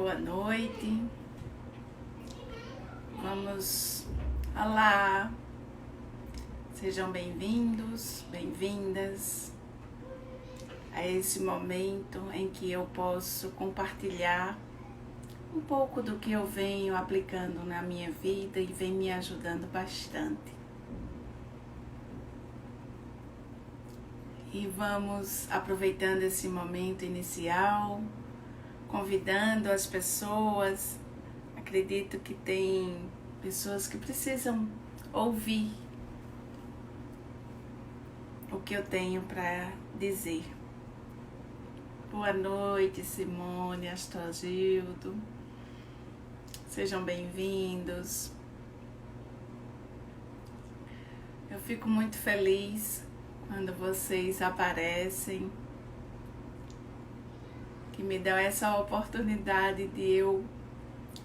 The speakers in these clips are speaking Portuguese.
Boa noite. Olá. Sejam bem-vindos, bem-vindas a esse momento em que eu posso compartilhar um pouco do que eu venho aplicando na minha vida e vem me ajudando bastante. E vamos aproveitando esse momento inicial, convidando as pessoas. Acredito que tem pessoas que precisam ouvir o que eu tenho para dizer. Boa noite, Simone, Astrogildo. Sejam bem-vindos. Eu fico muito feliz quando vocês aparecem, que me dão essa oportunidade de eu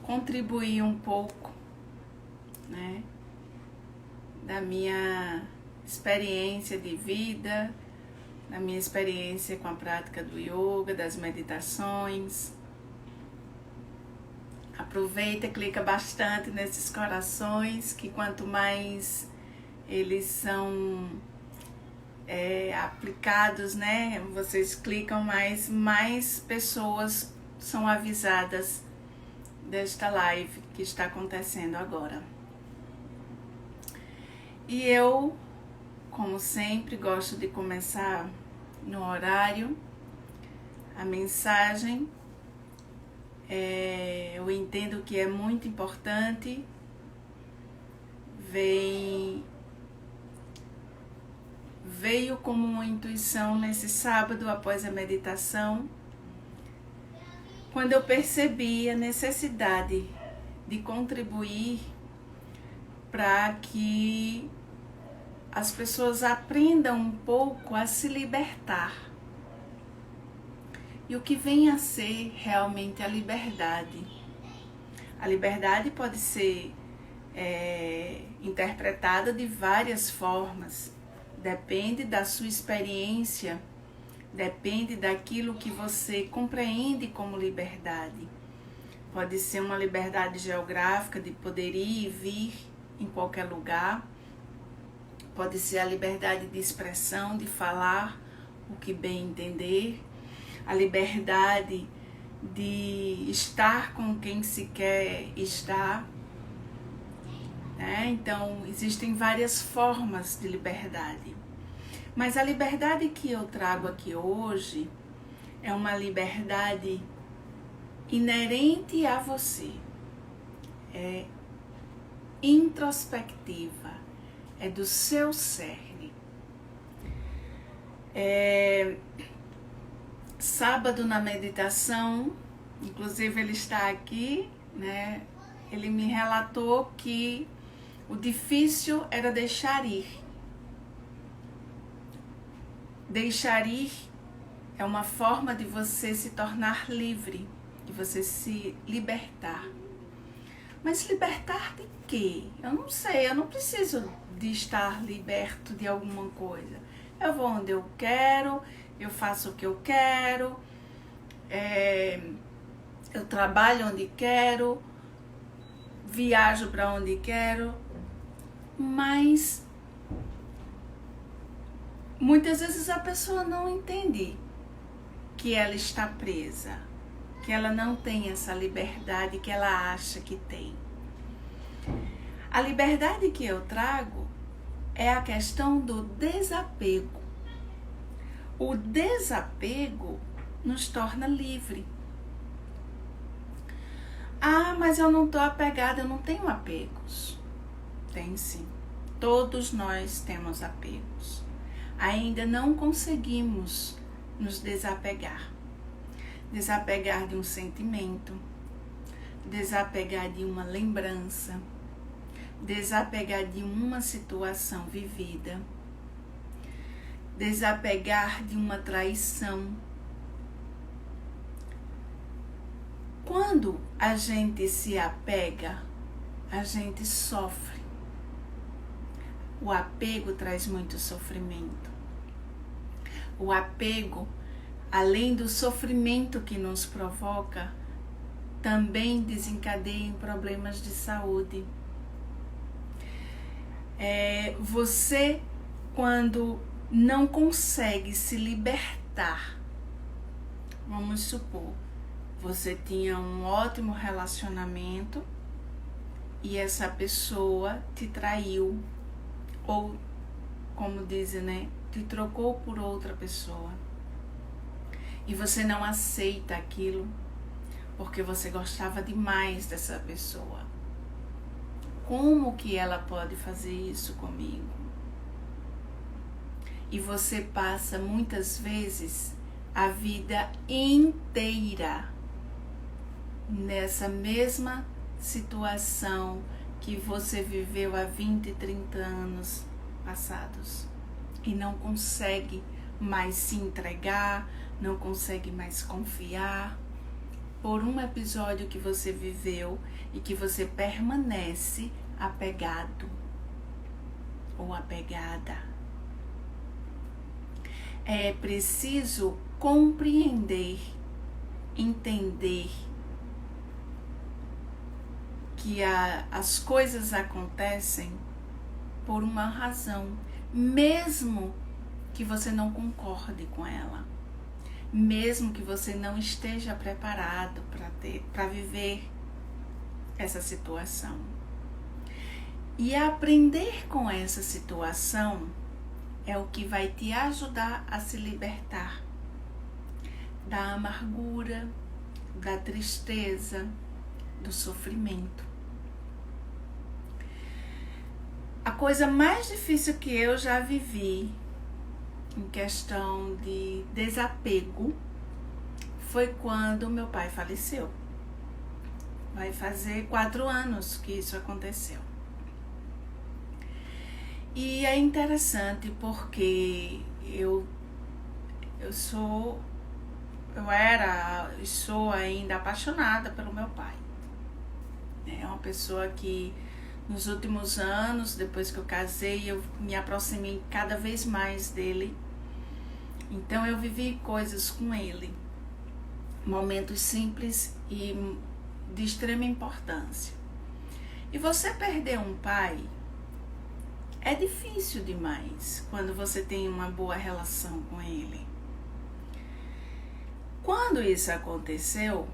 contribuir um pouco, né, da minha experiência de vida, da minha experiência com a prática do yoga, das meditações. Aproveita, clica bastante nesses corações, que quanto mais eles são aplicados, né? Vocês clicam mais pessoas são avisadas desta live que está acontecendo agora. E eu, como sempre, gosto de começar no horário. A mensagem, eu entendo que é muito importante, veio como uma intuição nesse sábado após a meditação, quando eu percebi a necessidade de contribuir para que as pessoas aprendam um pouco a se libertar. E o que vem a ser realmente a liberdade. A liberdade pode ser interpretada de várias formas. Depende da sua experiência, depende daquilo que você compreende como liberdade. Pode ser uma liberdade geográfica, de poder ir e vir em qualquer lugar. Pode ser a liberdade de expressão, de falar o que bem entender. A liberdade de estar com quem se quer estar. Então, existem várias formas de liberdade. Mas a liberdade que eu trago aqui hoje é uma liberdade inerente a você. É introspectiva, é do seu cerne. Sábado na meditação, inclusive ele está aqui, né? Ele me relatou que o difícil era deixar ir. Deixar ir é uma forma de você se tornar livre, de você se libertar. Mas libertar de quê? Eu não sei, eu não preciso de estar liberto de alguma coisa. Eu vou onde eu quero, eu faço o que eu quero, eu trabalho onde quero, viajo para onde quero, mas muitas vezes a pessoa não entende que ela está presa, que ela não tem essa liberdade que ela acha que tem. A liberdade que eu trago é a questão do desapego. O desapego nos torna livre. Ah, mas eu não estou apegada, eu não tenho apegos. Tem sim. Todos nós temos apegos. Ainda não conseguimos nos desapegar. Desapegar de um sentimento, desapegar de uma lembrança, desapegar de uma situação vivida, desapegar de uma traição. Quando a gente se apega, a gente sofre. O apego traz muito sofrimento. O apego, além do sofrimento que nos provoca, também desencadeia em problemas de saúde. Você, quando não consegue se libertar, vamos supor, você tinha um ótimo relacionamento e essa pessoa te traiu, ou, como dizem, né, te trocou por outra pessoa. E você não aceita aquilo porque você gostava demais dessa pessoa. Como que ela pode fazer isso comigo? E você passa muitas vezes a vida inteira nessa mesma situação que você viveu há 20, 30 anos passados e não consegue mais se entregar, não consegue mais confiar por um episódio que você viveu e que você permanece apegado ou apegada. É preciso compreender, entender que as coisas acontecem por uma razão, mesmo que você não concorde com ela, mesmo que você não esteja preparado para viver essa situação. E aprender com essa situação é o que vai te ajudar a se libertar da amargura, da tristeza, do sofrimento. A coisa mais difícil que eu já vivi em questão de desapego foi quando meu pai faleceu. Vai fazer 4 anos que isso aconteceu. E é interessante porque eu sou ainda apaixonada pelo meu pai. É uma pessoa que nos últimos anos, depois que eu casei, eu me aproximei cada vez mais dele. Então eu vivi coisas com ele, momentos simples e de extrema importância. E você perder um pai é difícil demais quando você tem uma boa relação com ele. Quando isso aconteceu,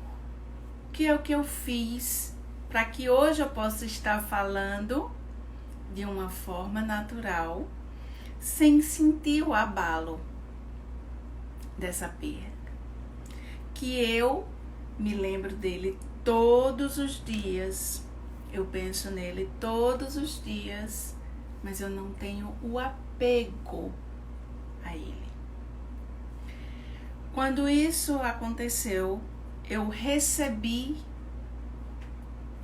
o que é o que eu fiz para que hoje eu possa estar falando de uma forma natural, sem sentir o abalo dessa perda? Que eu me lembro dele todos os dias, eu penso nele todos os dias, mas eu não tenho o apego a ele. Quando isso aconteceu, eu recebi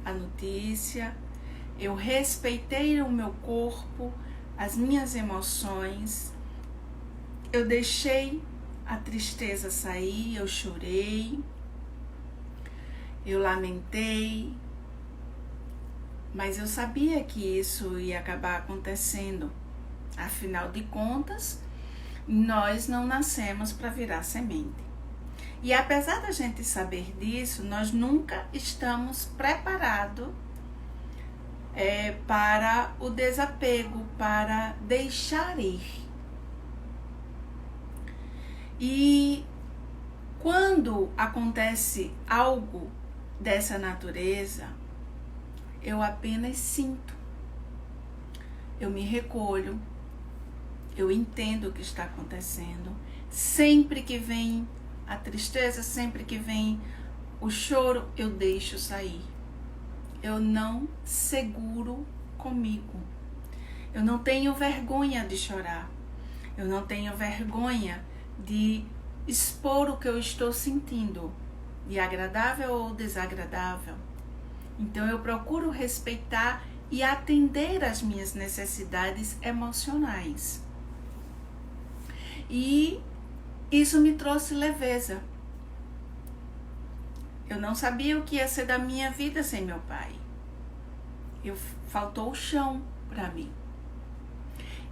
a notícia, eu respeitei o meu corpo, as minhas emoções, eu deixei a tristeza sair, eu chorei, eu lamentei, mas eu sabia que isso ia acabar acontecendo. Afinal de contas, nós não nascemos para virar semente. E apesar da gente saber disso, nós nunca estamos preparados para o desapego, para deixar ir. E quando acontece algo dessa natureza, eu apenas sinto, eu me recolho, eu entendo o que está acontecendo. Sempre que vem a tristeza, sempre que vem o choro, eu deixo sair. Eu não seguro comigo. Eu não tenho vergonha de chorar. Eu não tenho vergonha de expor o que eu estou sentindo, de agradável ou desagradável. Então eu procuro respeitar e atender às minhas necessidades emocionais. E isso me trouxe leveza. Eu não sabia o que ia ser da minha vida sem meu pai. Faltou o chão para mim.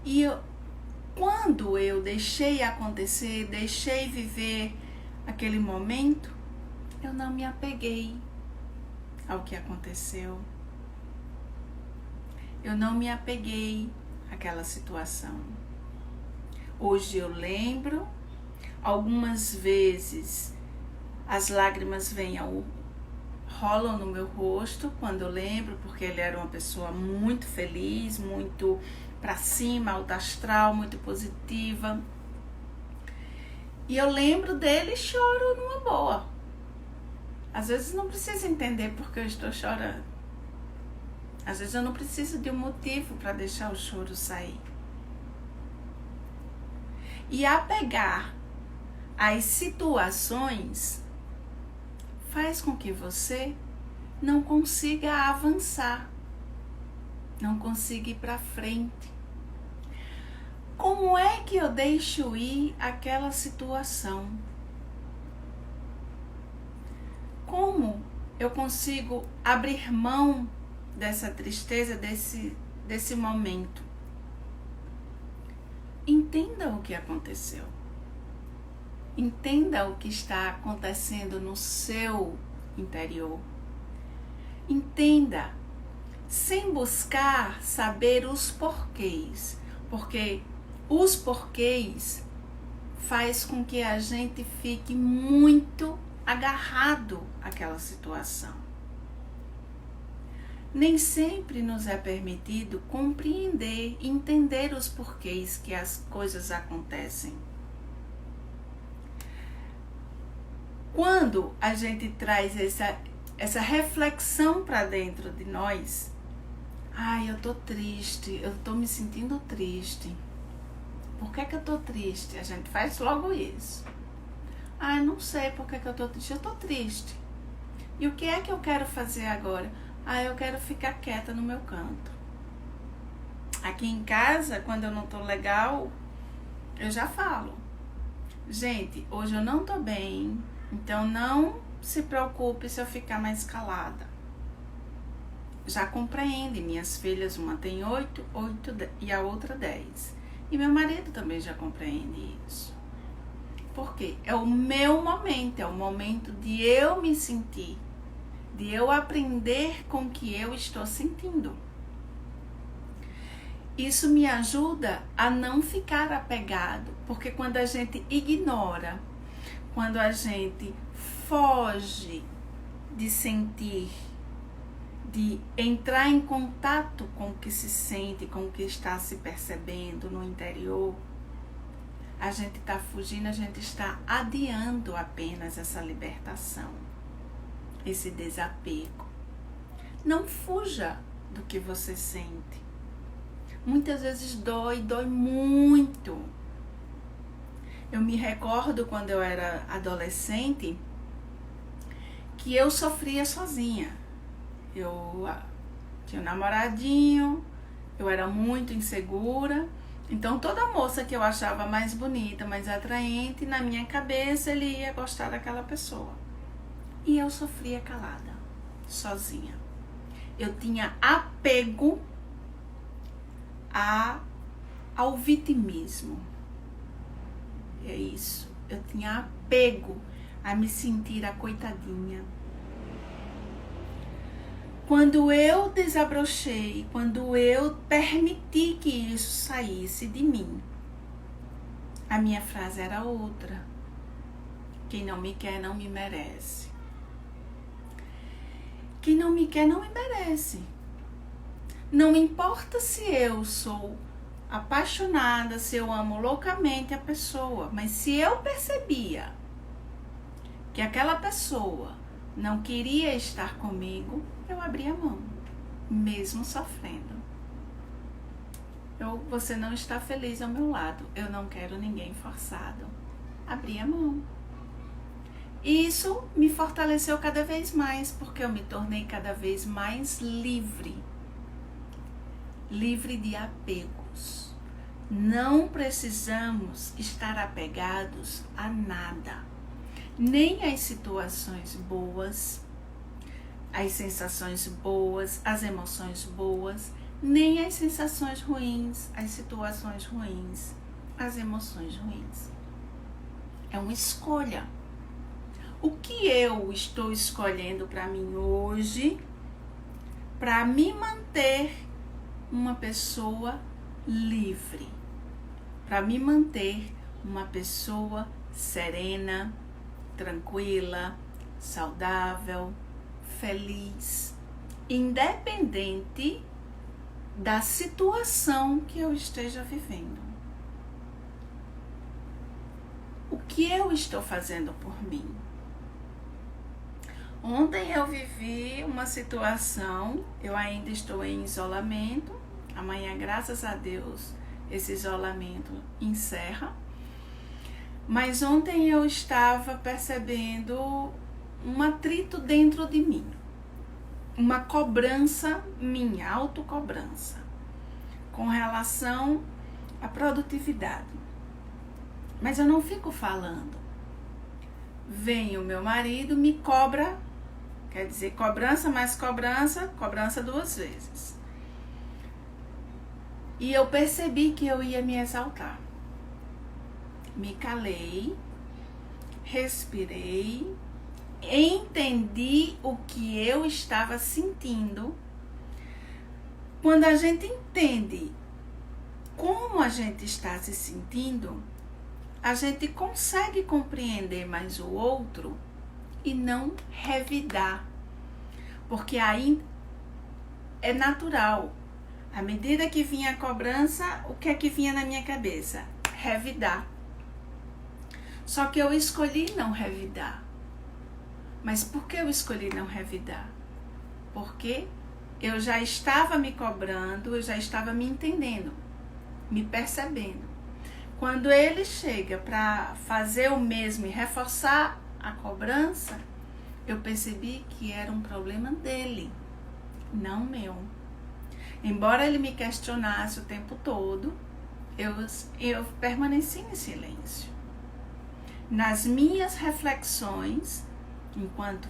E quando eu deixei acontecer, deixei viver aquele momento, eu não me apeguei. ao que aconteceu. Eu não me apeguei àquela situação. Hoje eu lembro, algumas vezes as lágrimas rolam no meu rosto quando eu lembro, porque ele era uma pessoa muito feliz, muito pra cima, alta astral, muito positiva. E eu lembro dele e choro numa boa. Às vezes não preciso entender porque eu estou chorando. Às vezes eu não preciso de um motivo para deixar o choro sair. E apegar às situações faz com que você não consiga avançar, não consiga ir para frente. Como é que eu deixo ir aquela situação? Como eu consigo abrir mão dessa tristeza, desse momento? Entenda o que aconteceu. Entenda o que está acontecendo no seu interior. Entenda, sem buscar saber os porquês, porque os porquês faz com que a gente fique muito agarrado àquela situação. Nem sempre nos é permitido compreender, entender os porquês que as coisas acontecem. Quando a gente traz essa reflexão para dentro de nós, eu tô triste, eu tô me sentindo triste. Por que eu tô triste? A gente faz logo isso. Não sei por que eu tô triste. Eu tô triste. E o que é que eu quero fazer agora? Eu quero ficar quieta no meu canto. Aqui em casa, quando eu não tô legal, eu já falo. Gente, hoje eu não tô bem, então não se preocupe se eu ficar mais calada. Já compreende, minhas filhas, uma tem 8 e a outra 10. E meu marido também já compreende isso. Por quê? É o meu momento, é o momento de eu me sentir, de eu aprender com o que eu estou sentindo. Isso me ajuda a não ficar apegado, porque quando a gente ignora, quando a gente foge de sentir, de entrar em contato com o que se sente, com o que está se percebendo no interior, a gente está fugindo, a gente está adiando apenas essa libertação, esse desapego. Não fuja do que você sente. Muitas vezes dói muito. Eu me recordo quando eu era adolescente que eu sofria sozinha. Eu tinha um namoradinho, eu era muito insegura. Então toda moça que eu achava mais bonita, mais atraente, na minha cabeça ele ia gostar daquela pessoa. E eu sofria calada, sozinha. Eu tinha apego ao vitimismo. É isso. Eu tinha apego a me sentir a coitadinha. Quando eu desabrochei, quando eu permiti que isso saísse de mim, a minha frase era outra. Quem não me quer, não me merece. Quem não me quer, não me merece. Não importa se eu sou apaixonada, se eu amo loucamente a pessoa, mas se eu percebia que aquela pessoa não queria estar comigo, eu abria a mão, mesmo sofrendo. Você não está feliz ao meu lado, eu não quero ninguém forçado. Abri a mão. Isso me fortaleceu cada vez mais, porque eu me tornei cada vez mais livre. Livre de apegos. Não precisamos estar apegados a nada. Nem às situações boas, as sensações boas, as emoções boas, nem as sensações ruins, as situações ruins, as emoções ruins. É uma escolha. O que eu estou escolhendo para mim hoje para me manter uma pessoa livre, para me manter uma pessoa serena, tranquila, saudável, feliz, independente da situação que eu esteja vivendo. O que eu estou fazendo por mim? Ontem eu vivi uma situação, eu ainda estou em isolamento, amanhã, graças a Deus, esse isolamento encerra. Mas ontem eu estava percebendo um atrito dentro de mim, uma cobrança minha, autocobrança, com relação à produtividade. Mas eu não fico falando. Vem o meu marido, me cobra, quer dizer, cobrança mais cobrança, cobrança 2 vezes. E eu percebi que eu ia me exaltar. Me calei, respirei, entendi o que eu estava sentindo. Quando a gente entende como a gente está se sentindo, a gente consegue compreender mais o outro e não revidar. Porque aí é natural. À medida que vinha a cobrança, o que é que vinha na minha cabeça? Revidar. Só que eu escolhi não revidar. Mas por que eu escolhi não revidar? Porque eu já estava me cobrando, eu já estava me entendendo, me percebendo. Quando ele chega para fazer o mesmo e reforçar a cobrança, eu percebi que era um problema dele, não meu. Embora ele me questionasse o tempo todo, eu permaneci em silêncio. Nas minhas reflexões, enquanto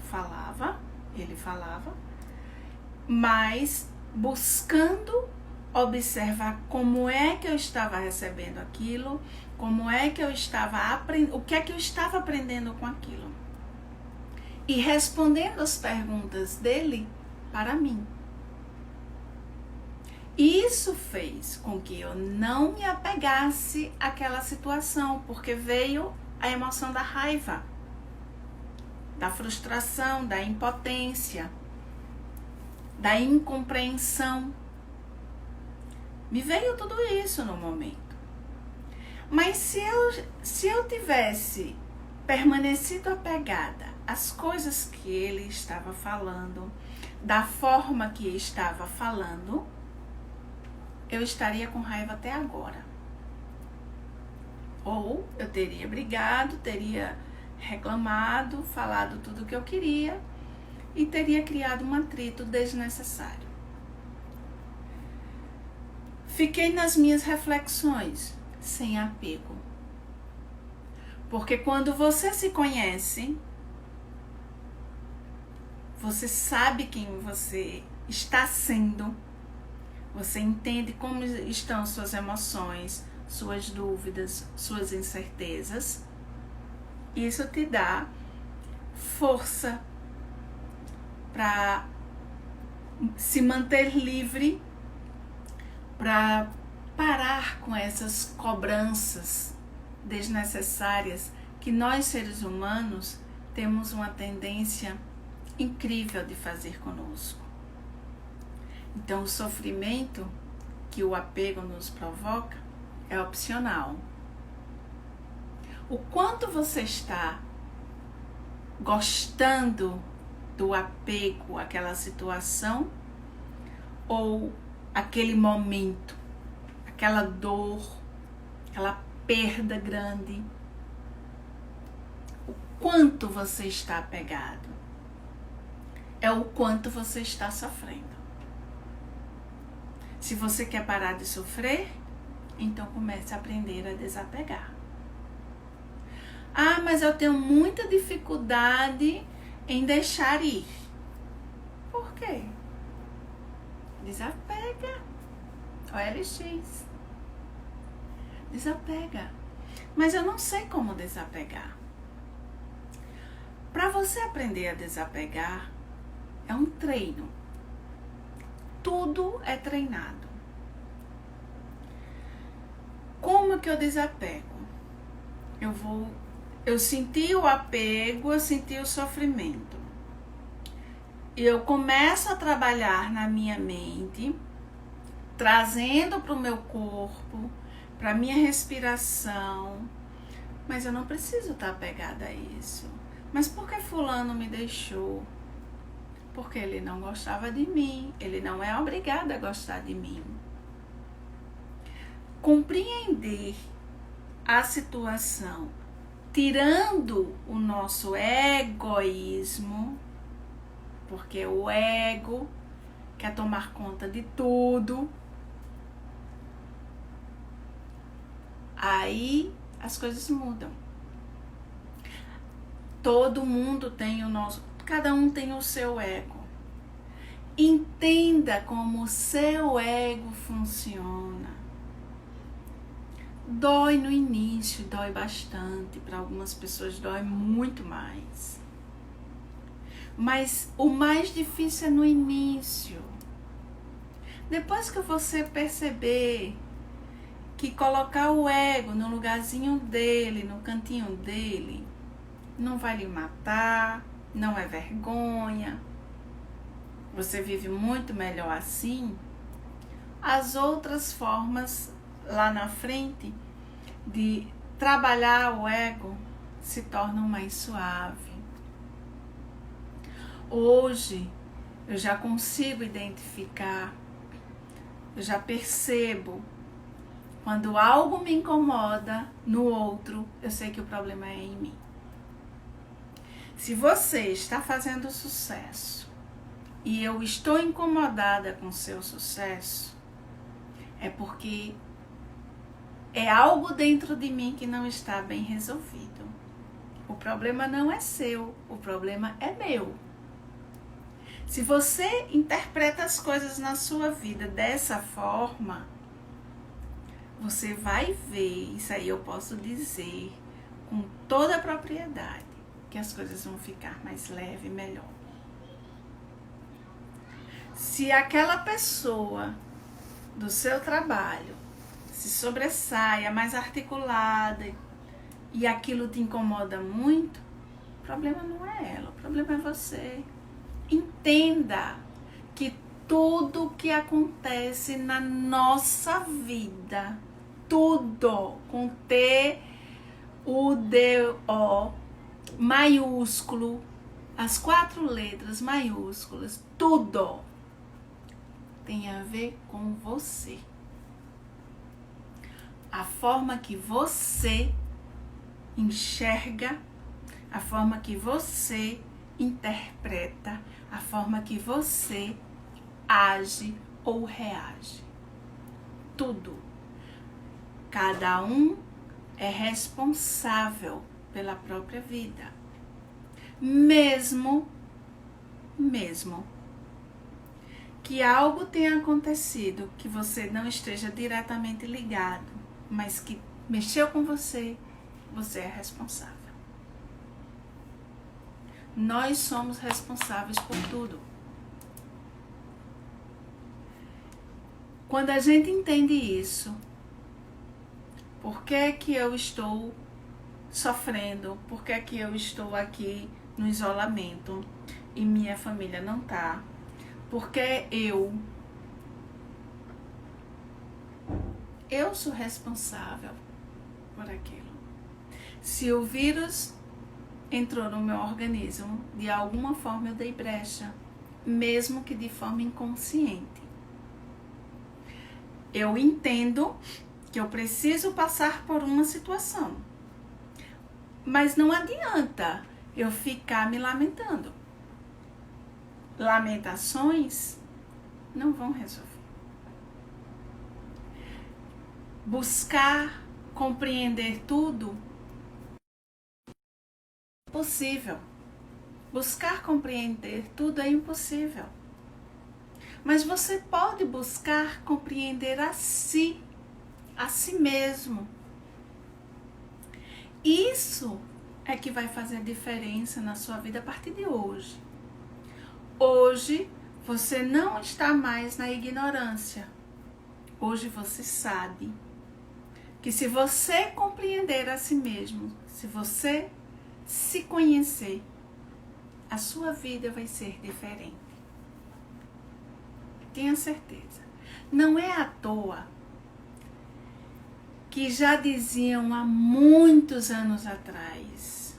ele falava, mas buscando observar como é que eu estava recebendo aquilo, como é que eu estava aprendendo, o que é que eu estava aprendendo com aquilo. E respondendo as perguntas dele para mim. Isso fez com que eu não me apegasse àquela situação, porque veio a emoção da raiva, da frustração, da impotência, da incompreensão. Me veio tudo isso no momento. Mas se eu tivesse permanecido apegada às coisas que ele estava falando, da forma que estava falando, eu estaria com raiva até agora. Ou eu teria brigado, teria reclamado, falado tudo o que eu queria e teria criado um atrito desnecessário. Fiquei nas minhas reflexões, sem apego. Porque quando você se conhece, você sabe quem você está sendo, você entende como estão suas emoções, suas dúvidas, suas incertezas. Isso te dá força para se manter livre, para parar com essas cobranças desnecessárias que nós, seres humanos, temos uma tendência incrível de fazer conosco. Então, o sofrimento que o apego nos provoca é opcional. O quanto você está gostando do apego àquela situação ou aquele momento, aquela dor, aquela perda grande. O quanto você está apegado é o quanto você está sofrendo. Se você quer parar de sofrer, então comece a aprender a desapegar. Ah, mas eu tenho muita dificuldade em deixar ir. Por quê? Desapega. OLX. Desapega. Mas eu não sei como desapegar. Para você aprender a desapegar, é um treino. Tudo é treinado. Como que eu desapego? Eu senti o apego, eu senti o sofrimento. Eu começo a trabalhar na minha mente, trazendo para o meu corpo, para a minha respiração. Mas eu não preciso estar apegada a isso. Mas por que fulano me deixou? Porque ele não gostava de mim. Ele não é obrigado a gostar de mim. Compreender a situação, tirando o nosso egoísmo, porque o ego quer tomar conta de tudo. Aí as coisas mudam. Todo mundo tem cada um tem o seu ego. Entenda como o seu ego funciona. Dói no início, dói bastante. Para algumas pessoas dói muito mais. Mas o mais difícil é no início. Depois que você perceber que colocar o ego no lugarzinho dele, no cantinho dele, não vai lhe matar, não é vergonha, você vive muito melhor assim. As outras formas lá na frente de trabalhar o ego se tornam mais suave. Hoje eu já consigo identificar, eu já percebo quando algo me incomoda no outro, eu sei que o problema é em mim. Se você está fazendo sucesso e eu estou incomodada com seu sucesso, é porque é algo dentro de mim que não está bem resolvido. O problema não é seu, o problema é meu. Se você interpreta as coisas na sua vida dessa forma, você vai ver, isso aí eu posso dizer com toda a propriedade, que as coisas vão ficar mais leve e melhor. Se aquela pessoa do seu trabalho se sobressai, é mais articulada e aquilo te incomoda muito, o problema não é ela, o problema é você. Entenda que tudo que acontece na nossa vida, tudo com T-U-D-O maiúsculo, as 4 letras maiúsculas, tudo tem a ver com você. A forma que você enxerga, a forma que você interpreta, a forma que você age ou reage. Tudo. Cada um é responsável pela própria vida. Mesmo que algo tenha acontecido que você não esteja diretamente ligado, mas que mexeu com você, você é responsável. Nós somos responsáveis por tudo. Quando a gente entende isso, por que que eu estou sofrendo? Por que que eu estou aqui no isolamento e minha família não tá? Porque eu sou responsável por aquilo. Se o vírus entrou no meu organismo, de alguma forma eu dei brecha, mesmo que de forma inconsciente. Eu entendo que eu preciso passar por uma situação, mas não adianta eu ficar me lamentando. Lamentações não vão resolver. Buscar compreender tudo é impossível. Buscar compreender tudo é impossível. Mas você pode buscar compreender a si mesmo. Isso é que vai fazer diferença na sua vida a partir de hoje. Hoje você não está mais na ignorância. Hoje você sabe que se você compreender a si mesmo, se você se conhecer, a sua vida vai ser diferente. Tenha certeza. Não é à toa que já diziam há muitos anos atrás,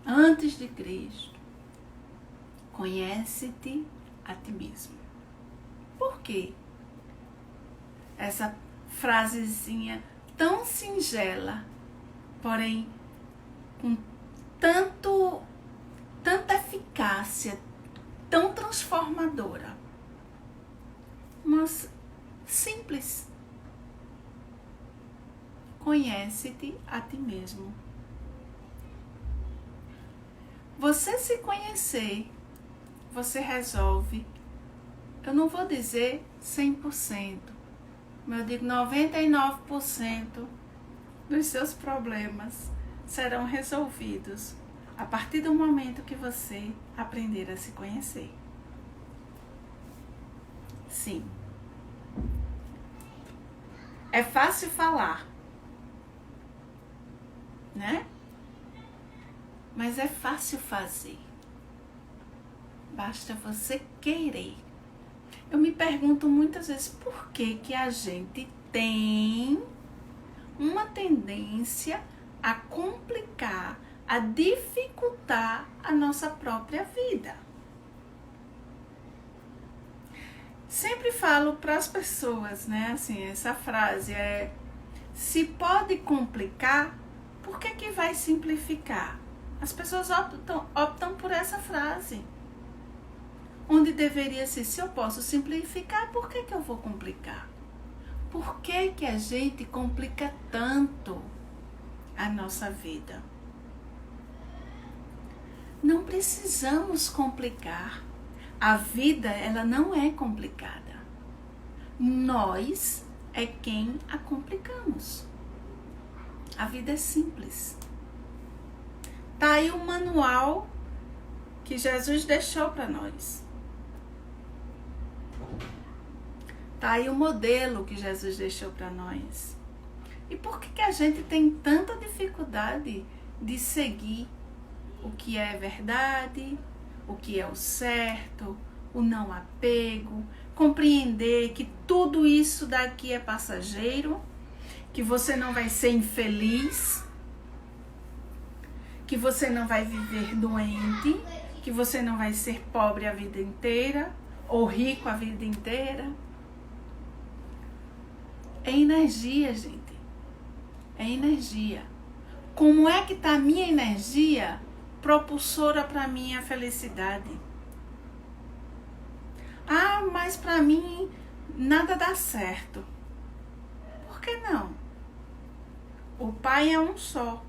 antes de Cristo, conhece-te a ti mesmo. Por quê? Essa frasezinha tão singela, porém com tanta eficácia, tão transformadora, mas simples. Conhece-te a ti mesmo. Você se conhecer, você resolve, eu não vou dizer 100%, mas eu digo 99% dos seus problemas serão resolvidos a partir do momento que você aprender a se conhecer. Sim. É fácil falar, né? Mas é fácil fazer. Basta você querer. Eu me pergunto muitas vezes por que a gente tem uma tendência a complicar, a dificultar a nossa própria vida. Sempre falo para as pessoas, né? Assim, essa frase é: se pode complicar, por que vai simplificar? As pessoas optam por essa frase. Onde deveria ser, se eu posso simplificar, por que eu vou complicar? Por que a gente complica tanto a nossa vida? Não precisamos complicar. A vida, ela não é complicada. Nós é quem a complicamos. A vida é simples. Tá aí o manual que Jesus deixou para nós. Tá aí o modelo que Jesus deixou para nós. E por que a gente tem tanta dificuldade de seguir o que é verdade, o que é o certo, o não apego, compreender que tudo isso daqui é passageiro, que você não vai ser infeliz, que você não vai viver doente, que você não vai ser pobre a vida inteira ou rico a vida inteira. É energia, gente. É energia. Como é que está a minha energia propulsora para minha felicidade? Ah, mas para mim nada dá certo. Por que não? O Pai é um só.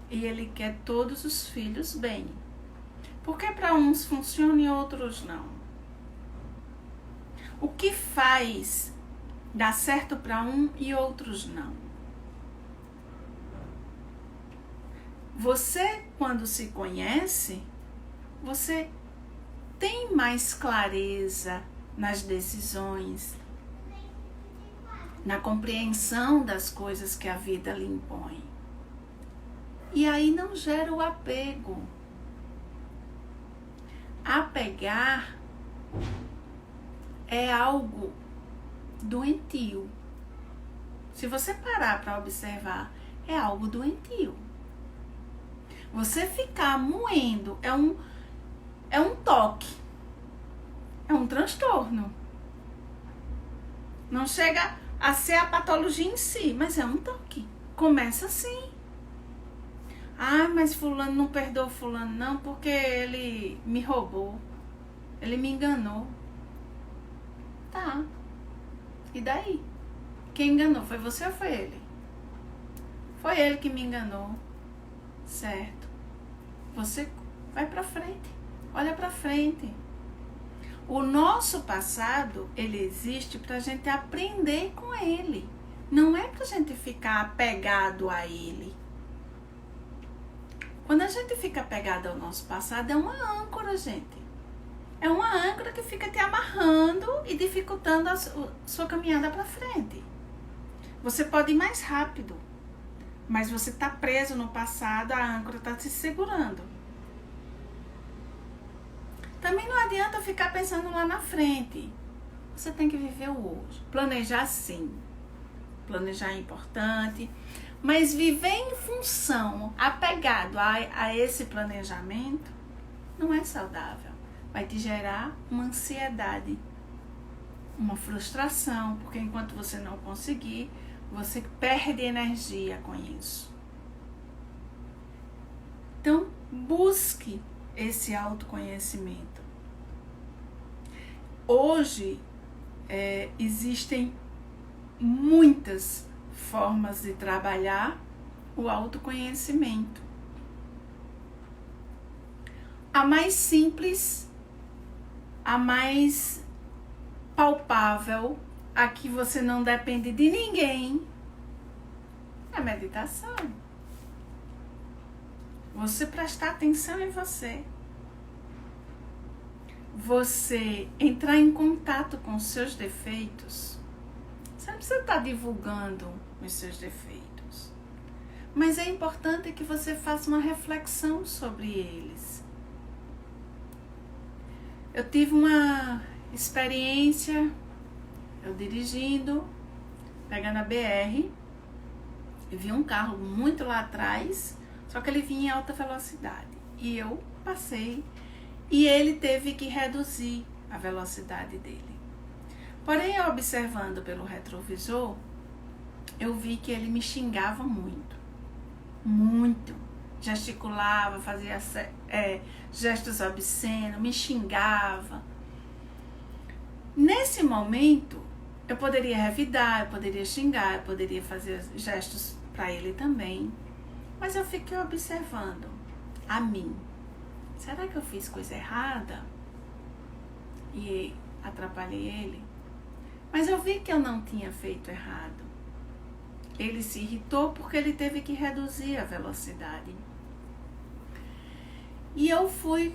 E Ele quer todos os filhos bem. Por que para uns funciona e outros não? O que faz dar certo para um e outros não? Você, quando se conhece, você tem mais clareza nas decisões, na compreensão das coisas que a vida lhe impõe. E aí não gera o apego. Apegar é algo doentio. Se você parar para observar, é algo doentio. Você ficar moendo é um toque, é um transtorno. Não chega a ser a patologia em si, mas é um toque. Começa assim. Ah, mas fulano não perdoa fulano não, porque ele me roubou, ele me enganou. Tá. E daí? Quem enganou? Foi você ou foi ele? Foi ele que me enganou. Certo. Você vai pra frente. Olha pra frente. O nosso passado, ele existe pra gente aprender com ele. Não é pra gente ficar apegado a ele. Quando a gente fica apegado ao nosso passado, é uma âncora, gente. É uma âncora que fica te amarrando e dificultando a sua caminhada para frente. Você pode ir mais rápido, mas você está preso no passado, a âncora está te segurando. Também não adianta ficar pensando lá na frente. Você tem que viver o hoje. Planejar sim. Planejar é importante. Mas viver em função, apegado a esse planejamento, não é saudável. Vai te gerar uma ansiedade, uma frustração, porque enquanto você não conseguir, você perde energia com isso. Então, busque esse autoconhecimento. Hoje, existem muitas formas de trabalhar o autoconhecimento. A mais simples, a mais palpável, a que você não depende de ninguém, é a meditação. Você prestar atenção em você. Você entrar em contato com os seus defeitos. Você não precisa estar divulgando os seus defeitos. Mas é importante que você faça uma reflexão sobre eles. Eu tive uma experiência, eu dirigindo, pegando a BR, eu vi um carro muito lá atrás, só que ele vinha em alta velocidade. E eu passei e ele teve que reduzir a velocidade dele. Porém, observando pelo retrovisor, eu vi que ele me xingava muito. Muito. Gesticulava, fazia gestos obscenos, me xingava. Nesse momento, eu poderia revidar, eu poderia xingar, eu poderia fazer gestos para ele também. Mas eu fiquei observando a mim. Será que eu fiz coisa errada? E atrapalhei ele? Mas eu vi que eu não tinha feito errado. Ele se irritou porque ele teve que reduzir a velocidade. E eu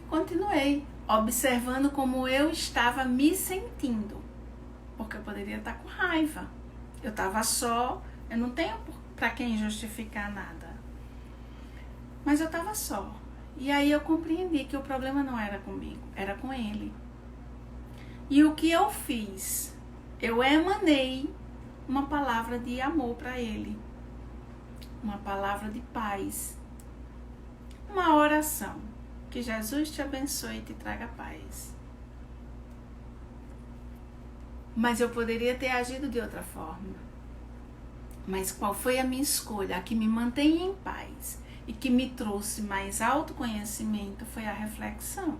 continuei observando como eu estava me sentindo. Porque eu poderia estar com raiva. Eu estava só, eu não tenho para quem justificar nada. Mas eu estava só. E aí eu compreendi que o problema não era comigo, era com ele. E o que eu fiz? Eu emanei uma palavra de amor para ele. Uma palavra de paz. Uma oração. Que Jesus te abençoe e te traga paz. Mas eu poderia ter agido de outra forma. Mas qual foi a minha escolha? A que me mantém em paz e que me trouxe mais autoconhecimento foi a reflexão.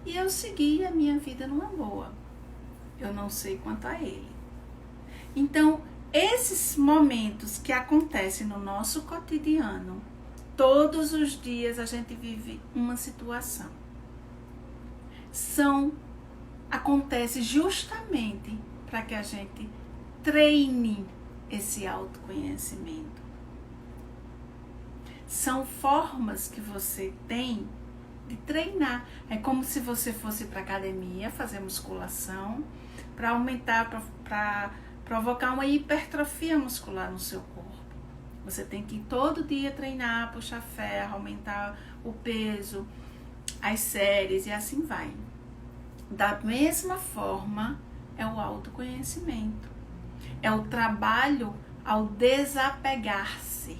E eu segui a minha vida numa boa. Eu não sei quanto a ele. Então, esses momentos que acontecem no nosso cotidiano, todos os dias a gente vive uma situação. Acontece justamente para que a gente treine esse autoconhecimento. São formas que você tem de treinar. É como se você fosse para academia fazer musculação para aumentar, para provocar uma hipertrofia muscular no seu corpo. Você tem que todo dia treinar, puxar ferro, aumentar o peso, as séries e assim vai. Da mesma forma, é o autoconhecimento. É o trabalho ao desapegar-se.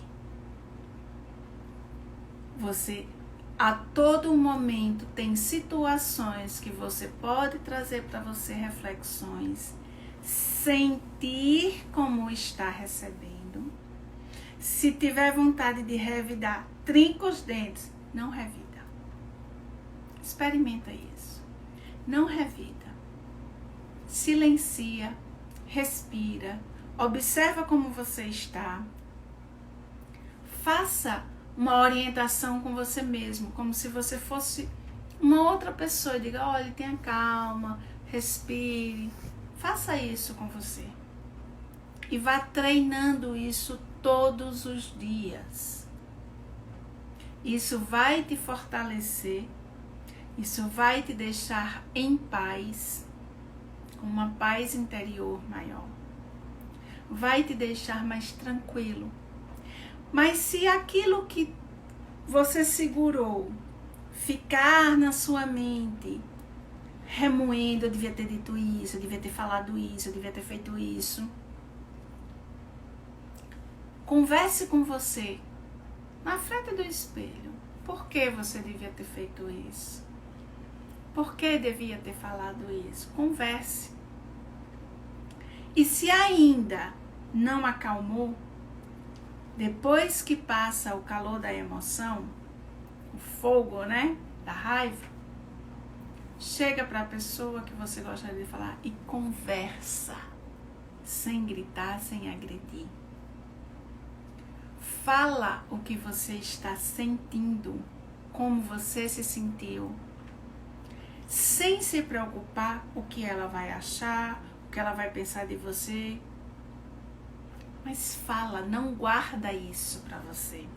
Você, a todo momento, tem situações que você pode trazer para você reflexões, sentir como está recebendo. Se tiver vontade de revidar, trinca os dentes, não revida. Experimenta isso. Não revida. Silencia, respira, observa como você está. Faça uma orientação com você mesmo, como se você fosse uma outra pessoa. Diga, olha, tenha calma, respire. Faça isso com você. E vá treinando isso todos os dias. Isso vai te fortalecer, isso vai te deixar em paz, com uma paz interior maior. Vai te deixar mais tranquilo. Mas se aquilo que você segurou ficar na sua mente, remoendo, eu devia ter dito isso, eu devia ter falado isso, eu devia ter feito isso. Converse com você, na frente do espelho. Por que você devia ter feito isso? Por que devia ter falado isso? Converse. E se ainda não acalmou, depois que passa o calor da emoção, o fogo, né, da raiva, chega para a pessoa que você gostaria de falar e conversa, sem gritar, sem agredir. Fala o que você está sentindo, como você se sentiu, sem se preocupar o que ela vai achar, o que ela vai pensar de você. Mas fala, não guarda isso para você.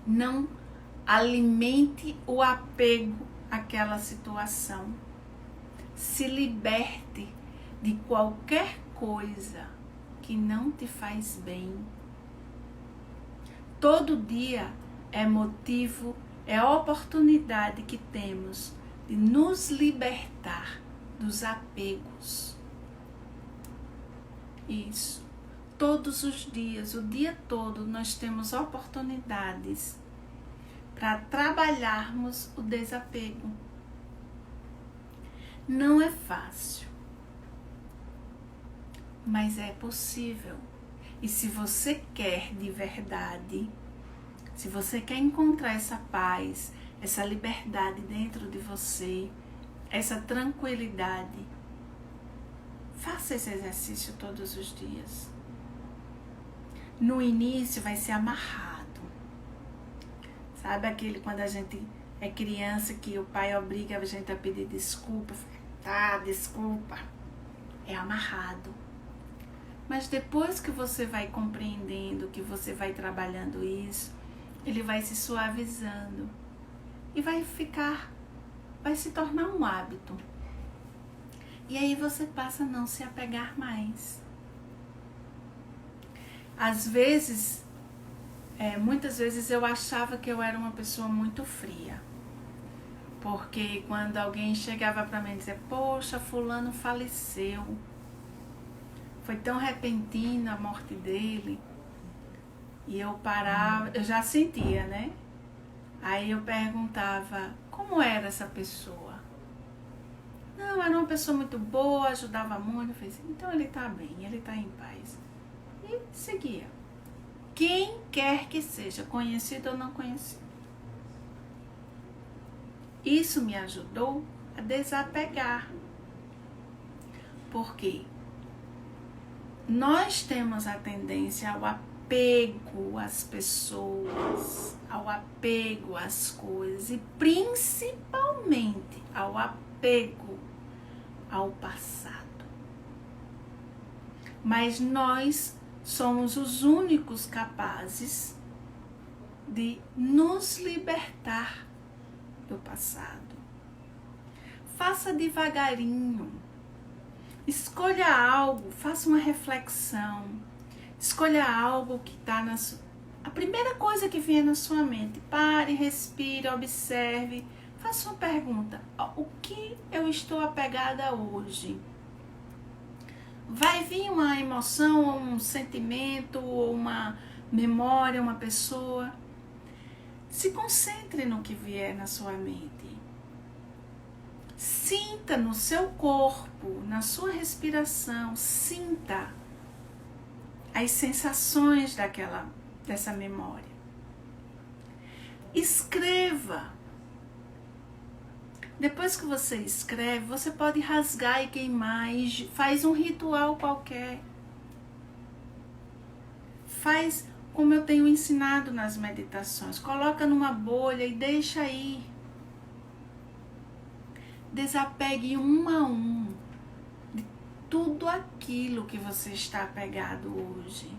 Não alimente o apego àquela situação. Se liberte de qualquer coisa que não te faz bem. Todo dia é motivo, é oportunidade que temos de nos libertar dos apegos. Isso. Todos os dias, o dia todo, nós temos oportunidades para trabalharmos o desapego. Não é fácil, mas é possível. E se você quer de verdade, se você quer encontrar essa paz, essa liberdade dentro de você, essa tranquilidade, faça esse exercício todos os dias. No início vai ser amarrado. Sabe aquele quando a gente é criança que o pai obriga a gente a pedir desculpa? Tá, desculpa. É amarrado. Mas depois que você vai compreendendo, que você vai trabalhando isso, ele vai se suavizando e vai se tornar um hábito. E aí você passa a não se apegar mais. Às vezes, muitas vezes eu achava que eu era uma pessoa muito fria. Porque quando alguém chegava para mim e dizia, poxa, fulano faleceu. Foi tão repentina a morte dele. E eu parava, eu já sentia, né? Aí eu perguntava, como era essa pessoa? Não, era uma pessoa muito boa, ajudava muito. Eu falei, então ele está bem, ele está em paz. E seguia. Quem quer que seja, conhecido ou não conhecido. Isso me ajudou a desapegar. Por quê? Nós temos a tendência ao apego às pessoas, ao apego às coisas e principalmente ao apego ao passado. Mas nós somos os únicos capazes de nos libertar do passado. Faça devagarinho. Escolha algo, faça uma reflexão. Escolha algo que está na sua... A primeira coisa que vier na sua mente. Pare, respire, observe. Faça uma pergunta. O que eu estou apegada hoje? Vai vir uma emoção, ou um sentimento, ou uma memória, uma pessoa. Se concentre no que vier na sua mente. Sinta no seu corpo, na sua respiração, sinta as sensações dessa memória. Escreva. Depois que você escreve, você pode rasgar e queimar, e faz um ritual qualquer. Faz como eu tenho ensinado nas meditações. Coloca numa bolha e deixa aí. Desapegue um a um de tudo aquilo que você está apegado hoje.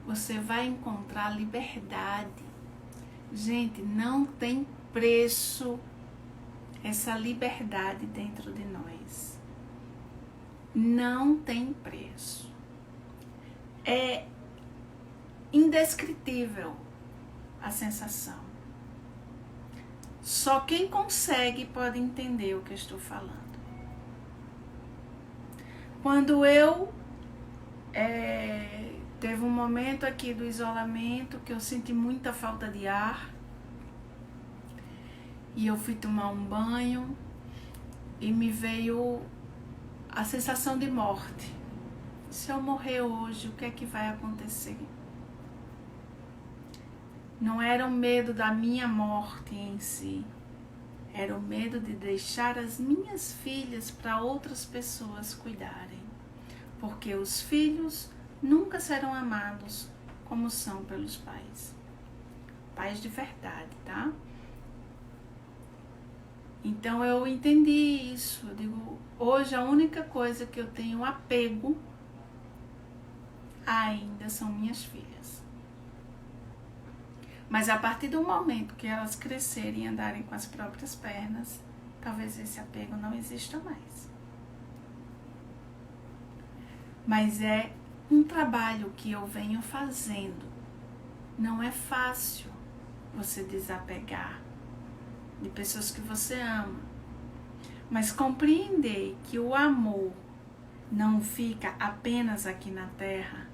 Você vai encontrar liberdade. Gente, não tem preço essa liberdade dentro de nós. Não tem preço. É indescritível a sensação. Só quem consegue pode entender o que eu estou falando. Quando eu teve um momento aqui do isolamento que eu senti muita falta de ar e eu fui tomar um banho e me veio a sensação de morte. Se eu morrer hoje, o que é que vai acontecer? Não era o medo da minha morte em si, era o medo de deixar as minhas filhas para outras pessoas cuidarem, porque os filhos nunca serão amados como são pelos pais. Pais de verdade, tá? Então eu entendi isso. Eu digo, hoje a única coisa que eu tenho apego ainda são minhas filhas. Mas a partir do momento que elas crescerem e andarem com as próprias pernas, talvez esse apego não exista mais. Mas é um trabalho que eu venho fazendo. Não é fácil você desapegar de pessoas que você ama. Mas compreender que o amor não fica apenas aqui na Terra,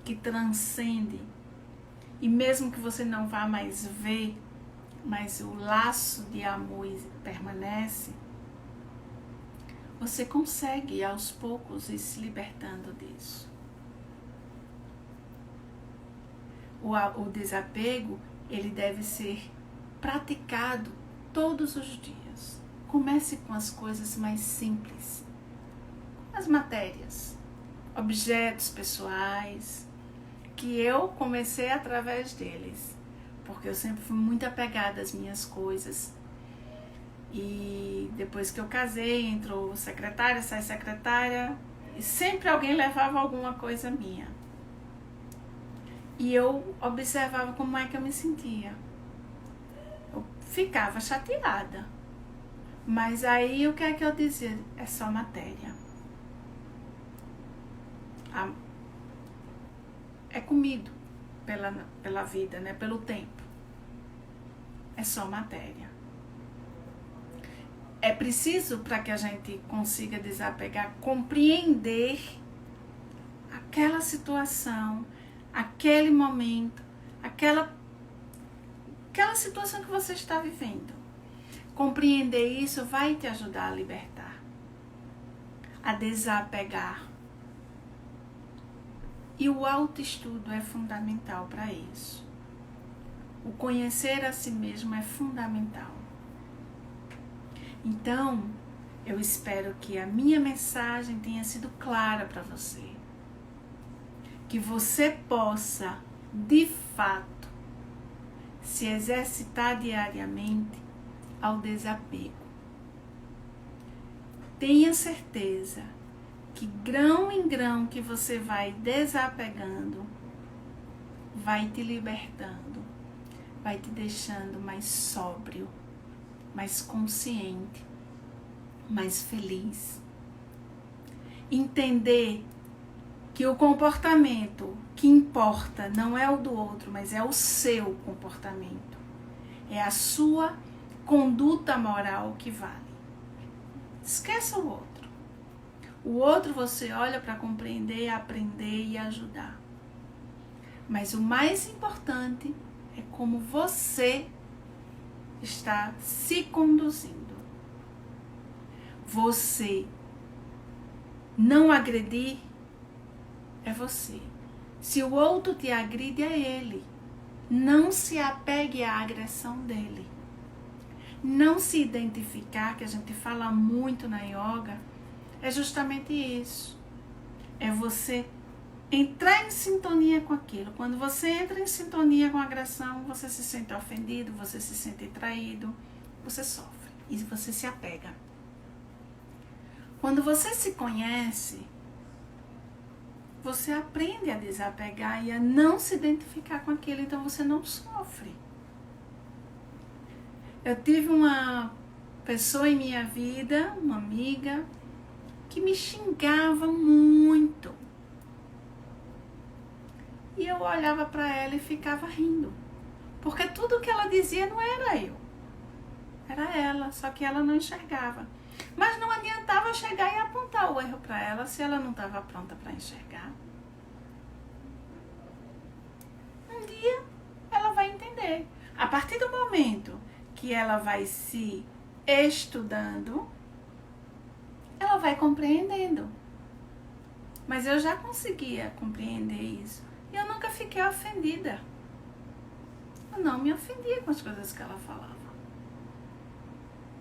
que transcende. E mesmo que você não vá mais ver, mas o laço de amor permanece, você consegue aos poucos ir se libertando disso. O desapego, ele deve ser praticado todos os dias. Comece com as coisas mais simples, as matérias, objetos pessoais, que eu comecei através deles, porque eu sempre fui muito apegada às minhas coisas. E depois que eu casei, entrou secretária, sai secretária, e sempre alguém levava alguma coisa minha. E eu observava como é que eu me sentia. Eu ficava chateada. Mas aí o que é que eu dizia? É só matéria. É comido pela vida, né? Pelo tempo. É só matéria. É preciso, para que a gente consiga desapegar, compreender aquela situação, aquele momento, aquela situação que você está vivendo. Compreender isso vai te ajudar a libertar, a desapegar. E o autoestudo é fundamental para isso. O conhecer a si mesmo é fundamental. Então, eu espero que a minha mensagem tenha sido clara para você. Que você possa, de fato, se exercitar diariamente ao desapego. Tenha certeza que grão em grão que você vai desapegando, vai te libertando, vai te deixando mais sóbrio, mais consciente, mais feliz. Entender que o comportamento que importa não é o do outro, mas é o seu comportamento. É a sua conduta moral que vale. Esqueça o outro. O outro você olha para compreender, aprender e ajudar. Mas o mais importante é como você está se conduzindo. Você não agredir é você. Se o outro te agride, é ele. Não se apegue à agressão dele. Não se identificar, que a gente fala muito na yoga, é justamente isso. É você entrar em sintonia com aquilo. Quando você entra em sintonia com a agressão, você se sente ofendido, você se sente traído, você sofre e você se apega. Quando você se conhece, você aprende a desapegar e a não se identificar com aquilo, então você não sofre. Eu tive uma pessoa em minha vida, uma amiga, que me xingava muito. E eu olhava para ela e ficava rindo. Porque tudo que ela dizia não era eu. Era ela, só que ela não enxergava. Mas não adiantava chegar e apontar o erro para ela se ela não estava pronta para enxergar. Um dia ela vai entender. A partir do momento que ela vai se estudando, ela vai compreendendo. Mas eu já conseguia compreender isso. E eu nunca fiquei ofendida. Eu não me ofendia com as coisas que ela falava.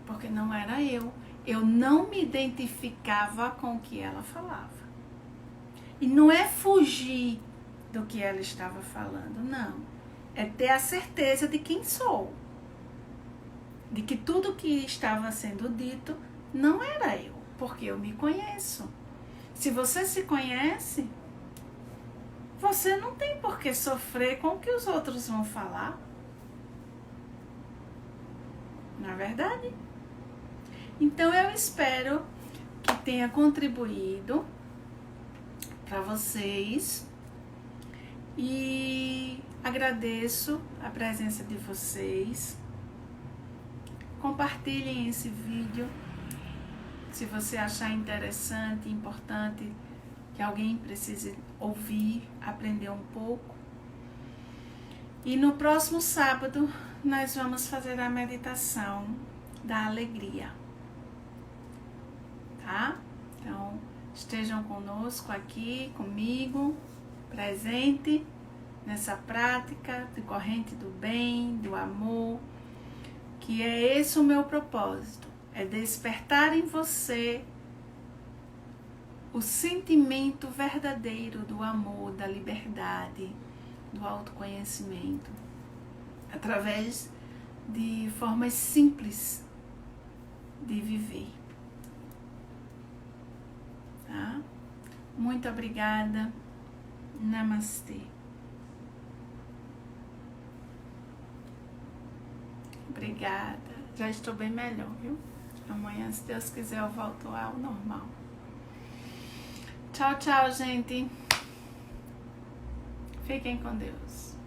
Porque não era eu. Eu não me identificava com o que ela falava. E não é fugir do que ela estava falando, não. É ter a certeza de quem sou. De que tudo que estava sendo dito não era eu. Porque eu me conheço. Se você se conhece, você não tem por que sofrer com o que os outros vão falar. Não é verdade? Então eu espero que tenha contribuído para vocês e agradeço a presença de vocês. Compartilhem esse vídeo se você achar interessante, importante, que alguém precise ouvir, aprender um pouco. E no próximo sábado nós vamos fazer a meditação da alegria. Tá? Então, estejam conosco aqui, comigo, presente nessa prática de corrente do bem, do amor, que é esse o meu propósito, é despertar em você o sentimento verdadeiro do amor, da liberdade, do autoconhecimento, através de formas simples de viver. Tá? Muito obrigada. Namastê. Obrigada. Já estou bem melhor, viu? Amanhã, se Deus quiser, eu volto ao normal. Tchau, tchau, gente. Fiquem com Deus.